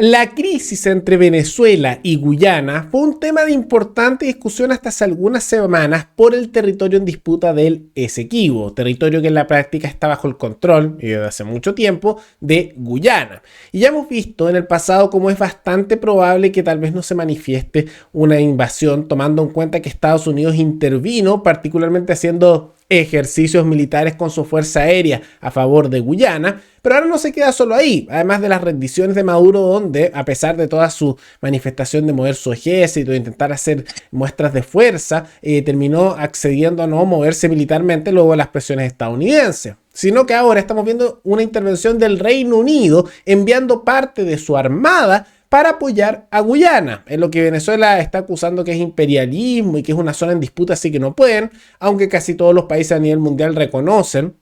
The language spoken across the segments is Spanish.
La crisis entre Venezuela y Guyana fue un tema de importante discusión hasta hace algunas semanas por el territorio en disputa del Esequibo, territorio que en la práctica está bajo el control, y desde hace mucho tiempo, de Guyana. Y ya hemos visto en el pasado cómo es bastante probable que tal vez no se manifieste una invasión, tomando en cuenta que Estados Unidos intervino, particularmente haciendo ejercicios militares con su fuerza aérea a favor de Guyana, pero ahora no se queda solo ahí, además de las rendiciones de Maduro, donde a pesar de toda su manifestación de mover su ejército, de intentar hacer muestras de fuerza, terminó accediendo a no moverse militarmente luego de las presiones estadounidenses, sino que ahora estamos viendo una intervención del Reino Unido enviando parte de su armada para apoyar a Guyana, en lo que Venezuela está acusando que es imperialismo y que es una zona en disputa, así que no pueden, aunque casi todos los países a nivel mundial reconocen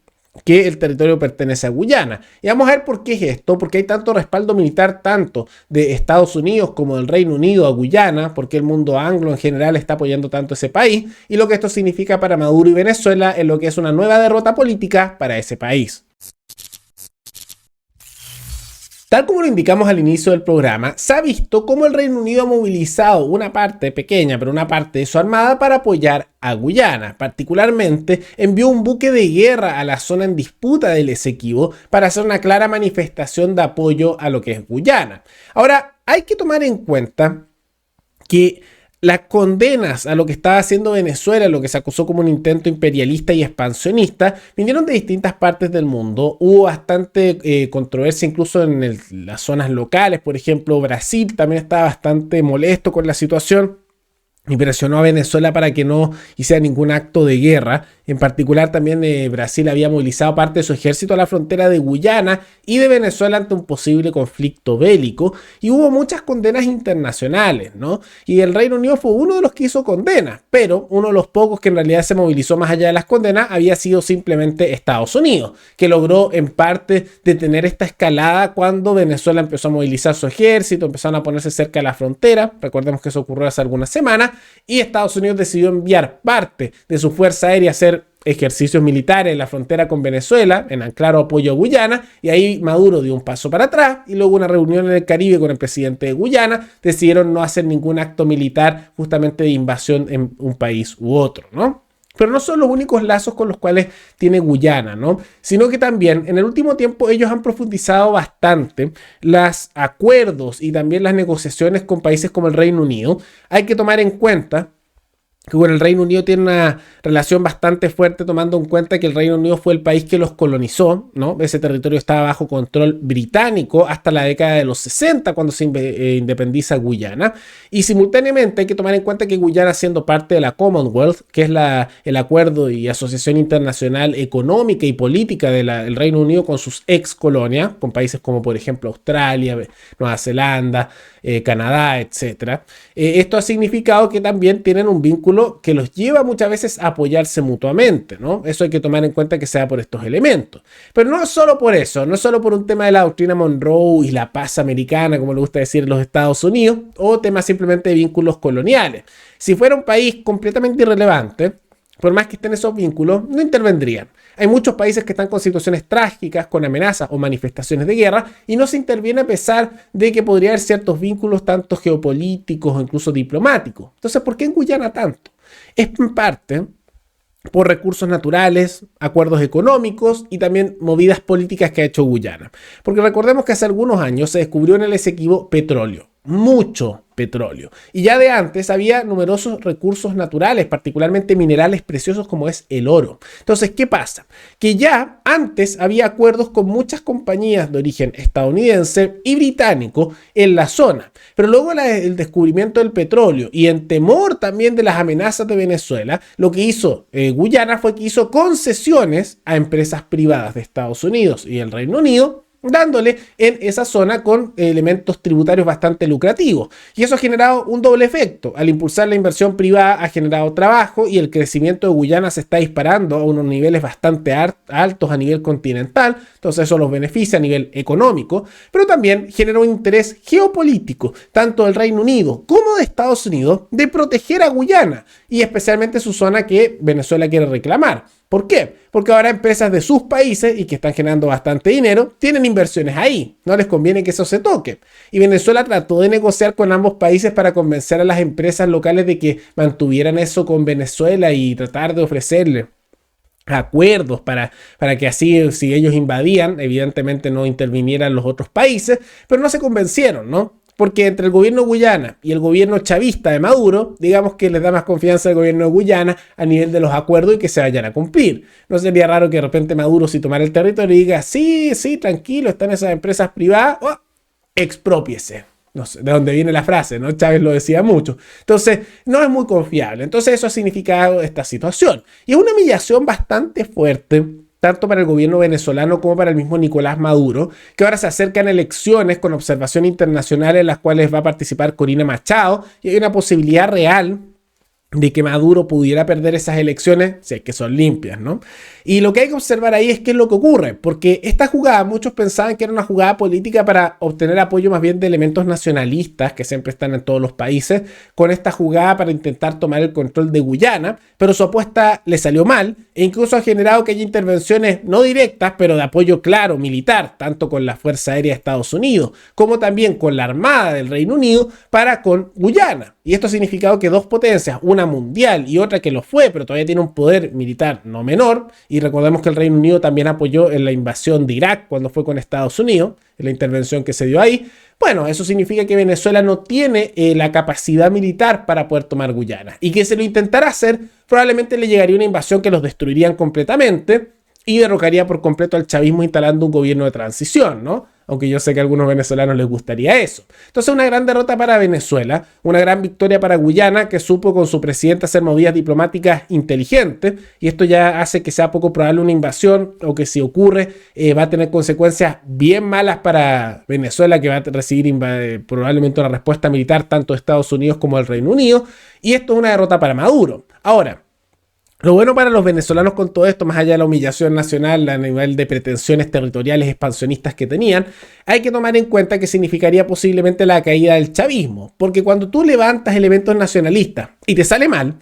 que el territorio pertenece a Guyana. Y vamos a ver por qué es esto, porque hay tanto respaldo militar tanto de Estados Unidos como del Reino Unido a Guyana, porque el mundo anglo en general está apoyando tanto ese país, y lo que esto significa para Maduro y Venezuela en lo que es una nueva derrota política para ese país. Tal como lo indicamos al inicio del programa, se ha visto cómo el Reino Unido ha movilizado una parte pequeña, pero una parte de su armada para apoyar a Guyana. Particularmente envió un buque de guerra a la zona en disputa del Esequibo para hacer una clara manifestación de apoyo a lo que es Guyana. Ahora, hay que tomar en cuenta que las condenas a lo que estaba haciendo Venezuela, lo que se acusó como un intento imperialista y expansionista, vinieron de distintas partes del mundo. Hubo bastante controversia incluso en las zonas locales. Por ejemplo, Brasil también estaba bastante molesto con la situación y presionó a Venezuela para que no hiciera ningún acto de guerra. En particular también Brasil había movilizado parte de su ejército a la frontera de Guyana y de Venezuela ante un posible conflicto bélico, y hubo muchas condenas internacionales, ¿no? Y el Reino Unido fue uno de los que hizo condenas, pero uno de los pocos que en realidad se movilizó más allá de las condenas había sido simplemente Estados Unidos, que logró en parte detener esta escalada cuando Venezuela empezó a movilizar su ejército, empezaron a ponerse cerca de la frontera. Recordemos que eso ocurrió hace algunas semanas, y Estados Unidos decidió enviar parte de su fuerza aérea a hacer ejercicios militares en la frontera con Venezuela, en claro apoyo a Guyana, y ahí Maduro dio un paso para atrás, y luego una reunión en el Caribe con el presidente de Guyana, decidieron no hacer ningún acto militar justamente de invasión en un país u otro, ¿no? Pero no son los únicos lazos con los cuales tiene Guyana, ¿no? Sino que también en el último tiempo ellos han profundizado bastante los acuerdos y también las negociaciones con países como el Reino Unido. Hay que tomar en cuenta que con el Reino Unido tiene una relación bastante fuerte, tomando en cuenta que el Reino Unido fue el país que los colonizó, ¿no? Ese territorio estaba bajo control británico hasta la década de los 60, cuando se independiza Guyana. Y simultáneamente hay que tomar en cuenta que Guyana, siendo parte de la Commonwealth, que es el acuerdo y asociación internacional económica y política del Reino Unido con sus ex colonias, con países como por ejemplo Australia, Nueva Zelanda, Canadá, etc. Esto ha significado que también tienen un vínculo que los lleva muchas veces a apoyarse mutuamente, ¿no? Eso hay que tomar en cuenta, que sea por estos elementos. Pero no solo por eso, no solo por un tema de la doctrina Monroe y la paz americana, como le gusta decir en los Estados Unidos, o temas simplemente de vínculos coloniales. Si fuera un país completamente irrelevante, por más que estén esos vínculos, no intervendrían. Hay muchos países que están con situaciones trágicas, con amenazas o manifestaciones de guerra, y no se interviene a pesar de que podría haber ciertos vínculos, tanto geopolíticos o incluso diplomáticos. Entonces, ¿por qué en Guyana tanto? Es en parte por recursos naturales, acuerdos económicos y también movidas políticas que ha hecho Guyana. Porque recordemos que hace algunos años se descubrió en el Esequibo petróleo, mucho petróleo. Y ya de antes había numerosos recursos naturales, particularmente minerales preciosos como es el oro. Entonces, ¿qué pasa? Que ya antes había acuerdos con muchas compañías de origen estadounidense y británico en la zona. Pero luego el descubrimiento del petróleo y en temor también de las amenazas de Venezuela, lo que hizo Guyana fue que hizo concesiones a empresas privadas de Estados Unidos y el Reino Unido, dándole en esa zona con elementos tributarios bastante lucrativos. Y eso ha generado un doble efecto. Al impulsar la inversión privada ha generado trabajo, y el crecimiento de Guyana se está disparando a unos niveles bastante altos a nivel continental. Entonces eso los beneficia a nivel económico, pero también genera un interés geopolítico, tanto del Reino Unido como de Estados Unidos, de proteger a Guyana y especialmente su zona que Venezuela quiere reclamar. ¿Por qué? Porque ahora empresas de sus países y que están generando bastante dinero tienen inversiones ahí. No les conviene que eso se toque. Y Venezuela trató de negociar con ambos países para convencer a las empresas locales de que mantuvieran eso con Venezuela y tratar de ofrecerle acuerdos para que así, si ellos invadían, evidentemente no intervinieran los otros países, pero no se convencieron, ¿no? Porque entre el gobierno de Guyana y el gobierno chavista de Maduro, digamos que les da más confianza al gobierno de Guyana a nivel de los acuerdos y que se vayan a cumplir. No sería raro que de repente Maduro, si tomara el territorio, diga, sí, tranquilo, están esas empresas privadas, exprópiese. No sé de dónde viene la frase, ¿no? Chávez lo decía mucho. Entonces, no es muy confiable. Entonces, eso ha significado esta situación. Y es una humillación bastante fuerte, tanto para el gobierno venezolano como para el mismo Nicolás Maduro, que ahora se acercan elecciones con observación internacional en las cuales va a participar Corina Machado, y hay una posibilidad real de que Maduro pudiera perder esas elecciones, si es que son limpias, ¿no? Y lo que hay que observar ahí es qué es lo que ocurre, porque esta jugada, muchos pensaban que era una jugada política para obtener apoyo más bien de elementos nacionalistas, que siempre están en todos los países, con esta jugada para intentar tomar el control de Guyana, pero su apuesta le salió mal, e incluso ha generado que haya intervenciones no directas, pero de apoyo claro, militar, tanto con la Fuerza Aérea de Estados Unidos, como también con la Armada del Reino Unido, para con Guyana. Y esto ha significado que dos potencias, una mundial y otra que lo fue, pero todavía tiene un poder militar no menor, y recordemos que el Reino Unido también apoyó en la invasión de Irak cuando fue con Estados Unidos, en la intervención que se dio ahí. Bueno, eso significa que Venezuela no tiene la capacidad militar para poder tomar Guyana, y que si lo intentara hacer, probablemente le llegaría una invasión que los destruirían completamente y derrocaría por completo al chavismo instalando un gobierno de transición, ¿no? Aunque yo sé que a algunos venezolanos les gustaría eso. Entonces, una gran derrota para Venezuela, una gran victoria para Guyana, que supo con su presidente hacer movidas diplomáticas inteligentes, y esto ya hace que sea poco probable una invasión, o que si ocurre va a tener consecuencias bien malas para Venezuela, que va a recibir probablemente una respuesta militar tanto de Estados Unidos como del Reino Unido, y esto es una derrota para Maduro. Ahora, lo bueno para los venezolanos con todo esto, más allá de la humillación nacional a nivel de pretensiones territoriales expansionistas que tenían, hay que tomar en cuenta que significaría posiblemente la caída del chavismo, porque cuando tú levantas elementos nacionalistas y te sale mal,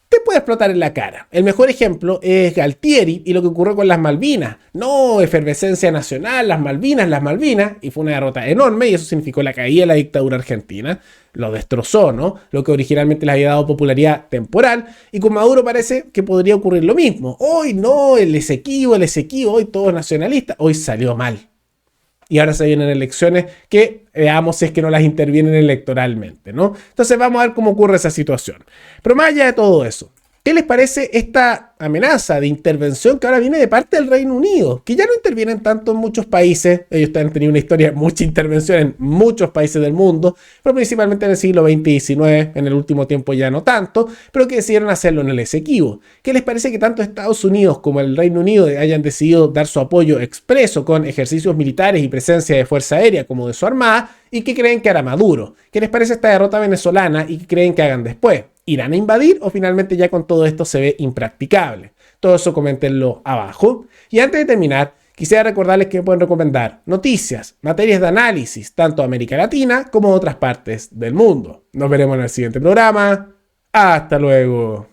te puede explotar en la cara. El mejor ejemplo es Galtieri y lo que ocurrió con las Malvinas. No, efervescencia nacional, las Malvinas, y fue una derrota enorme y eso significó la caída de la dictadura argentina. Lo destrozó, ¿no? Lo que originalmente les había dado popularidad temporal. Y con Maduro parece que podría ocurrir lo mismo. Hoy no, el Esequibo, hoy todo nacionalista. Hoy salió mal. Y ahora se vienen elecciones que veamos si es que no las intervienen electoralmente, ¿no? Entonces vamos a ver cómo ocurre esa situación. Pero más allá de todo eso, ¿qué les parece esta amenaza de intervención que ahora viene de parte del Reino Unido? Que ya no intervienen tanto en muchos países. Ellos han tenido una historia de mucha intervención en muchos países del mundo, pero principalmente en el siglo XX y XIX, en el último tiempo ya no tanto, pero que decidieron hacerlo en el Esequibo. ¿Qué les parece que tanto Estados Unidos como el Reino Unido hayan decidido dar su apoyo expreso con ejercicios militares y presencia de fuerza aérea como de su armada? ¿Y qué creen que hará Maduro? ¿Qué les parece esta derrota venezolana y qué creen que hagan después? ¿Irán a invadir o finalmente ya con todo esto se ve impracticable? Todo eso coméntenlo abajo. Y antes de terminar, quisiera recordarles que me pueden recomendar noticias, materias de análisis, tanto de América Latina como de otras partes del mundo. Nos veremos en el siguiente programa. Hasta luego.